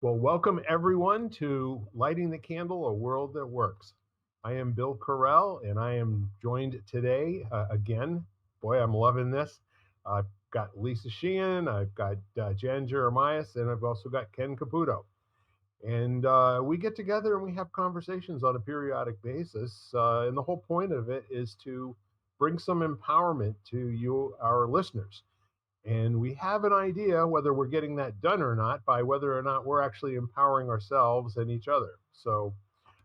Well, welcome everyone to Lighting the Candle, a World That Works. I am Bill Carell, and I am joined today again. Boy, I'm loving this. I've got Lisa Sheehan, I've got Jan Jeremias, and I've also got Ken Caputo. And we get together and we have conversations on a periodic basis. And the whole point of it is to bring some empowerment to you, our listeners. And we have an idea whether we're getting that done or not by whether or not we're actually empowering ourselves and each other. So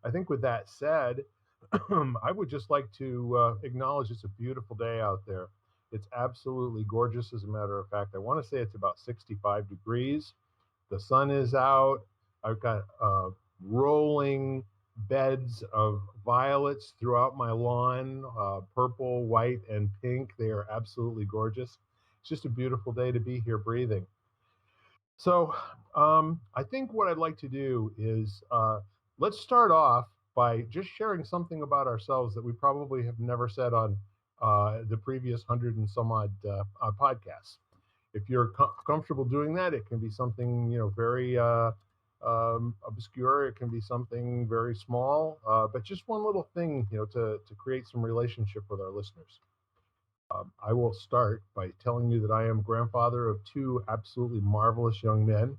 I think with that said, I would just like to acknowledge it's a beautiful day out there. It's absolutely gorgeous, as a matter of fact. I want to say it's about 65 degrees. The sun is out. I've got rolling beds of violets throughout my lawn, purple, white, and pink. They are absolutely gorgeous. It's just a beautiful day to be here breathing. So, I think what I'd like to do is let's start off by just sharing something about ourselves that we probably have never said on the previous hundred and some odd podcasts. If you're comfortable doing that, it can be something very obscure. It can be something very small, but just one little thing to create some relationship with our listeners. I will start by telling you that I am grandfather of two absolutely marvelous young men.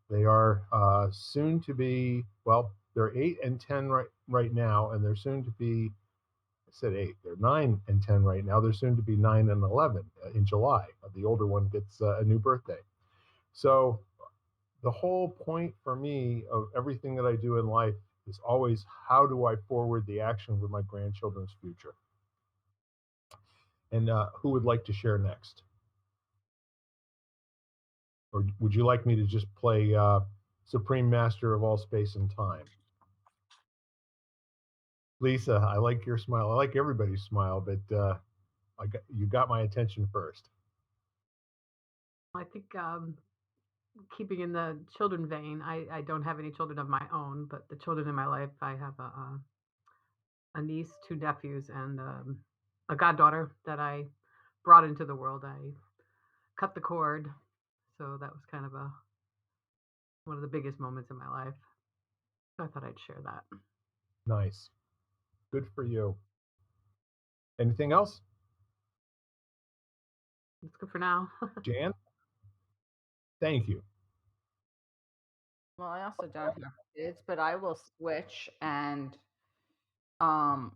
They are soon to be, well, they're 8 and 10 right now, and they're soon to be, I said eight, they're 9 and 10 right now. They're soon to be 9 and 11 in July. The older one gets a new birthday. So the whole point for me of everything that I do in life is always how do I forward the action with my grandchildren's future? And who would like to share next? Or would you like me to just play Supreme Master of all space and time? Lisa, I like your smile. I like everybody's smile, but you got my attention first. I think keeping in the children vein, I don't have any children of my own, but the children in my life, I have a niece, two nephews, and a goddaughter that I brought into the world. I cut the cord, so that was kind of one of the biggest moments in my life. So I thought I'd share that. Nice. Good for you. Anything else? It's good for now. Jan, thank you. Well, I also don't have kids, but I will switch and um,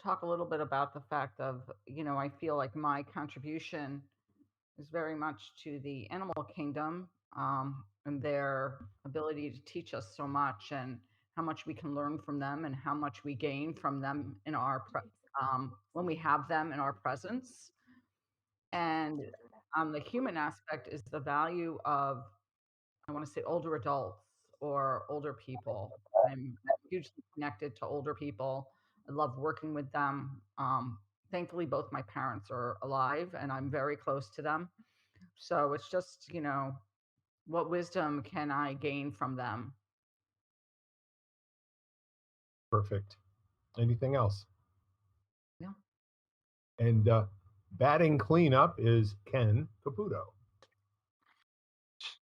talk a little bit about the fact of, I feel like my contribution is very much to the animal kingdom, and their ability to teach us so much and how much we can learn from them and how much we gain from them in when we have them in our presence. And the human aspect is the value of, I want to say, older adults or older people. I'm hugely connected to older people. I love working with them. Thankfully, both my parents are alive and I'm very close to them. So it's just, what wisdom can I gain from them? Perfect. Anything else? Yeah. And batting cleanup is Ken Caputo.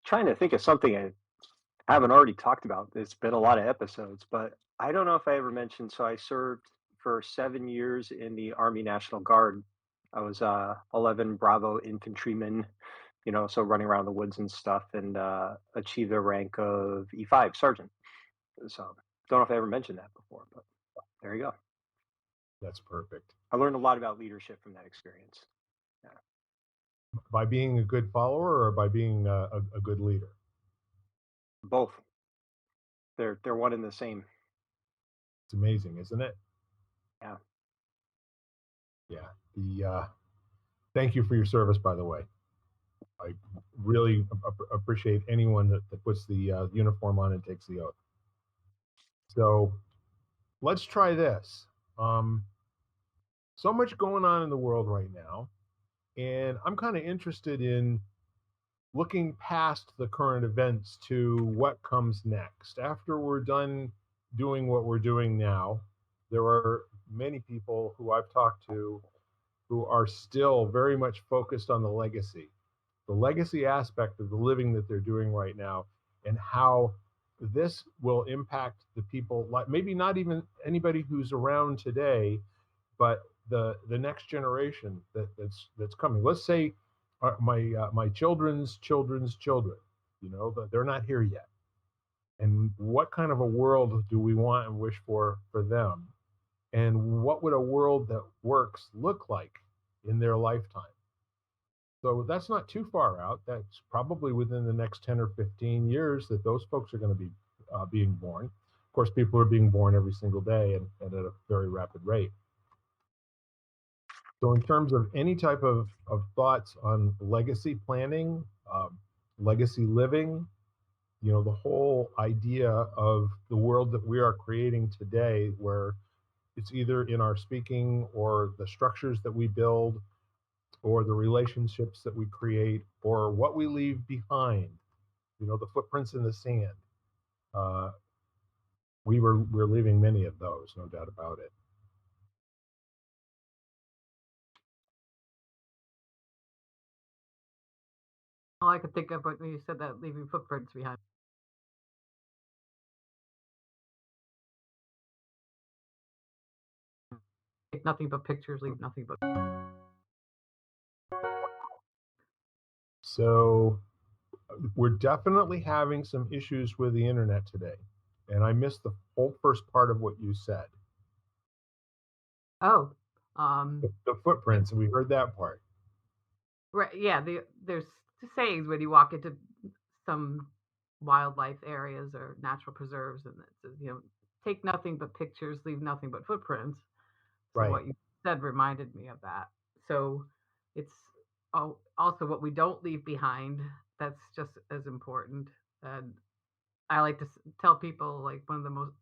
Trying to think of something I haven't already talked about. It's been a lot of episodes, but I don't know if I ever mentioned. So I served for 7 years in the Army National Guard. I was 11 Bravo infantryman, so running around the woods and stuff, and achieved a rank of E5 sergeant. So don't know if I ever mentioned that before, but there you go. That's perfect. I learned a lot about leadership from that experience. Yeah. By being a good follower or by being a good leader? Both. They're one and the same. It's amazing, isn't it? Yeah. Yeah. The thank you for your service, by the way. I really appreciate anyone that puts the uniform on and takes the oath. So let's try this. So much going on in the world right now, and I'm kind of interested in looking past the current events to what comes next. After we're done doing what we're doing now, there are many people who I've talked to who are still very much focused on the legacy aspect of the living that they're doing right now, and how this will impact the people, like maybe not even anybody who's around today, but the next generation that's coming. Let's say my children's children's children. You know, they're not here yet. And what kind of a world do we want and wish for them? And what would a world that works look like in their lifetime? So that's not too far out. That's probably within the next 10 or 15 years that those folks are going to be being born. Of course, people are being born every single day and at a very rapid rate. So, in terms of any type of thoughts on legacy planning, legacy living, you know, the whole idea of the world that we are creating today, where it's either in our speaking or the structures that we build or the relationships that we create or what we leave behind, you know, the footprints in the sand. Uh, we're leaving many of those, no doubt about it. All I could think of when you said that, leaving footprints behind. Take nothing but pictures, leave nothing but. So we're definitely having some issues with the internet today. And I missed the whole first part of what you said. Oh, The footprints, we heard that part. right. Yeah, there's sayings when you walk into some wildlife areas or natural preserves, and it says, take nothing but pictures, leave nothing but footprints. So Right. what you said reminded me of that. So it's also what we don't leave behind. That's just as important. And I like to tell people, like, one of the most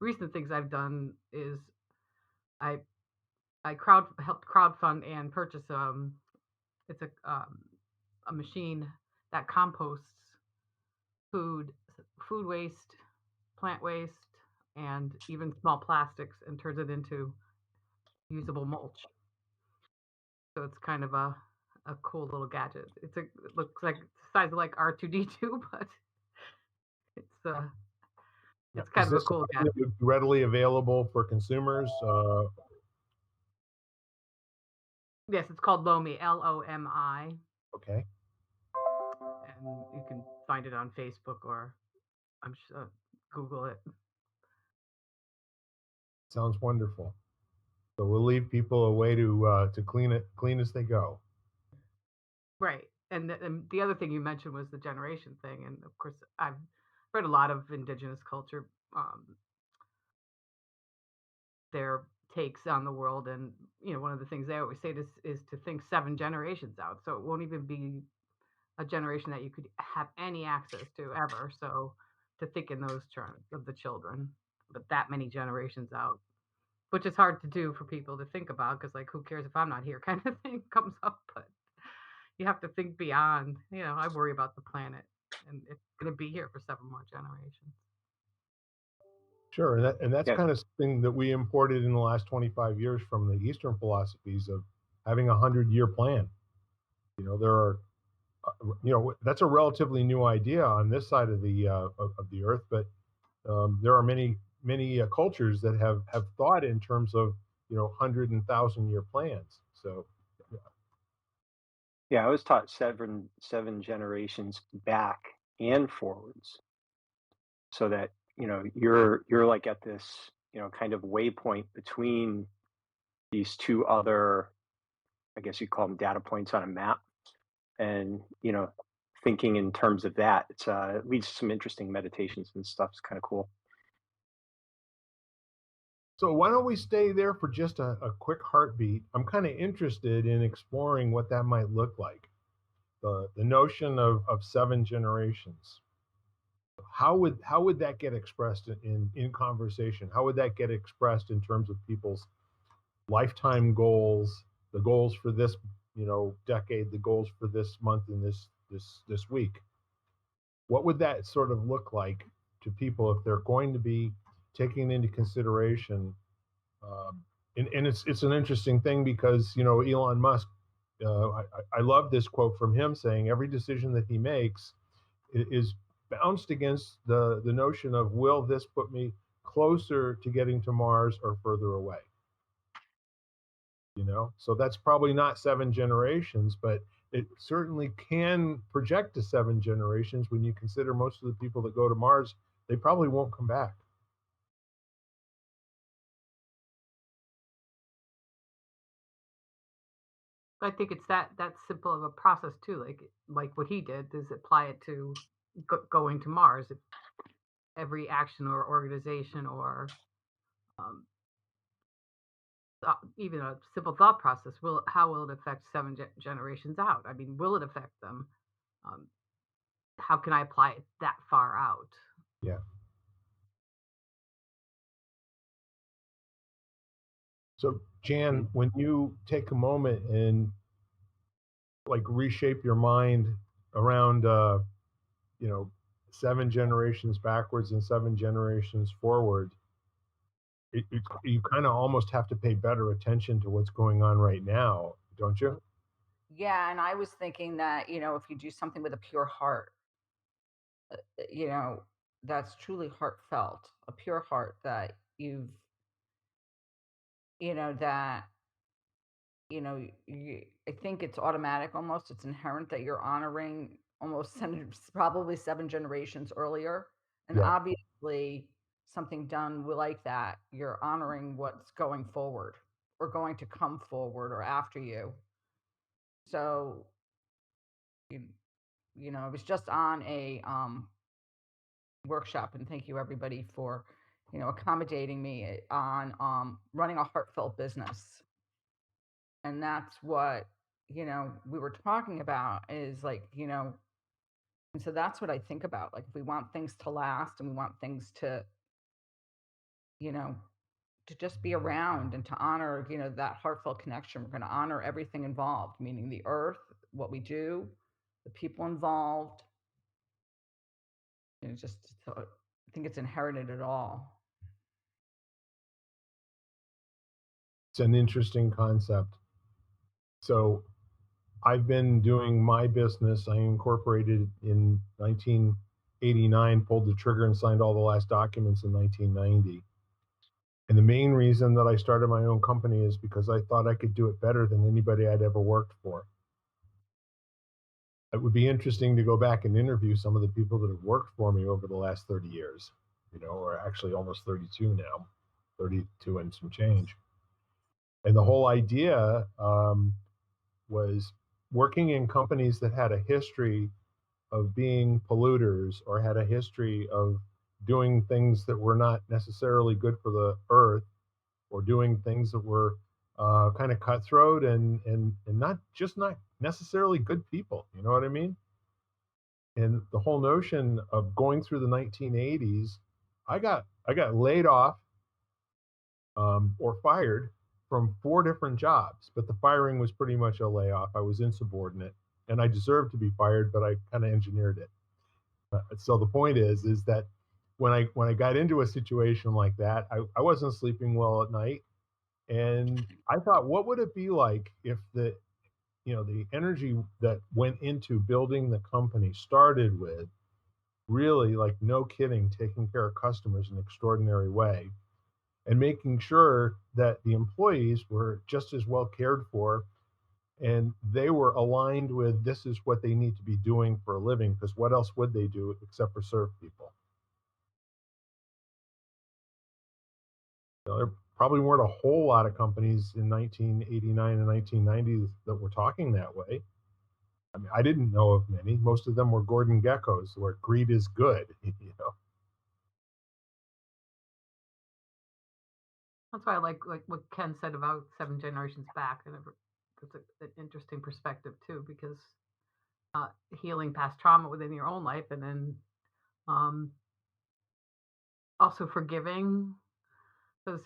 recent things I've done is I I helped crowdfund and purchase it's a machine that composts food food waste, plant waste, and even small plastics and turns it into usable mulch. So it's kind of a cool little gadget. It looks like the size of like R2D2, but it's uh Yeah. it's Is kind of a this cool something gadget. that would be readily available for consumers? Yes, it's called Lomi, Lomi, Okay. and you can find it on Facebook or I'm sure Google it. Sounds wonderful. So we'll leave people a way to clean as they go. Right. And the other thing you mentioned was the generation thing, and of course I've read a lot of indigenous culture, their takes on the world, and one of the things they always say is to think 7 generations out, so it won't even be a generation that you could have any access to ever. So to think in those terms of the children, but that many generations out, which is hard to do for people to think about because, like, who cares if I'm not here, kind of thing comes up. But you have to think beyond. I worry about the planet, and it's going to be here for 7 more generations. Sure, and that's Yeah. kind of something that we imported in the last 25 years from the Eastern philosophies of having a 100-year plan. You know, there are, that's a relatively new idea on this side of the earth, but there are many cultures that have thought in terms of 100 and 1,000 year plans. So Yeah, I was taught seven generations back and forwards, so that you're like at this kind of waypoint between these two other, I guess you call them data points on a map, and thinking in terms of that, it leads to some interesting meditations and stuff. It's kind of cool. So why don't we stay there for just a quick heartbeat? I'm kind of interested in exploring what that might look like. The notion of 7 generations. How would that get expressed in conversation? How would that get expressed in terms of people's lifetime goals, the goals for this decade, the goals for this month and this week? What would that sort of look like to people if they're going to be taking into consideration and it's an interesting thing because Elon Musk. I love this quote from him saying every decision that he makes is bounced against the notion of, will this put me closer to getting to Mars or further away? So that's probably not 7 generations, but it certainly can project to 7 generations when you consider most of the people that go to Mars, they probably won't come back. I think it's that simple of a process too. Like what he did is apply it to going to Mars. If every action or organization or um, even a simple thought process, will how will it affect generations out? I mean, will it affect them? Um, how can I apply it that far out? Yeah. So Jan, when you take a moment and like reshape your mind around you know 7 generations backwards and 7 generations forward, you kind of almost have to pay better attention to what's going on right now, don't you? Yeah, and I was thinking that, if you do something with a pure heart, you know, that's truly heartfelt, a pure heart that that, I think it's automatic almost. It's inherent that you're honoring almost probably 7 generations earlier. And Yeah. obviously, something done like that, you're honoring what's going forward or going to come forward or after you. So, you, I was just on a workshop, and thank you everybody for accommodating me on running a heartfelt business. And that's what we were talking about, is like, and so that's what I think about. Like, if we want things to last and we want things to you know to just be around and to honor that heartfelt connection, we're going to honor everything involved, meaning the earth, what we do, the people involved. Just so I think it's inherited at all. It's an interesting concept. So I've been doing my business. I incorporated in 1989, pulled the trigger and signed all the last documents in 1990. And the main reason that I started my own company is because I thought I could do it better than anybody I'd ever worked for. It would be interesting to go back and interview some of the people that have worked for me over the last 30 years, or actually almost 32 now, 32 and some change. And the whole idea was working in companies that had a history of being polluters or had a history of doing things that were not necessarily good for the earth, or doing things that were kind of cutthroat and not necessarily good people. You know what I mean? And the whole notion of going through the 1980s, I got laid off or fired from 4 different jobs, but the firing was pretty much a layoff. I was insubordinate, and I deserved to be fired, but I kind of engineered it. So the point is that when I got into a situation like that, I wasn't sleeping well at night, and I thought, what would it be like if the energy that went into building the company started with really, like, no kidding, taking care of customers in an extraordinary way and making sure that the employees were just as well cared for, and they were aligned with, this is what they need to be doing for a living, because what else would they do except for serve people? There probably weren't a whole lot of companies in 1989 and 1990 that were talking that way. I mean, I didn't know of many. Most of them were Gordon Geckos, where greed is good. That's why I like what Ken said about 7 generations back, and it's an interesting perspective too, because uh, healing past trauma within your own life, and then um, also forgiving, because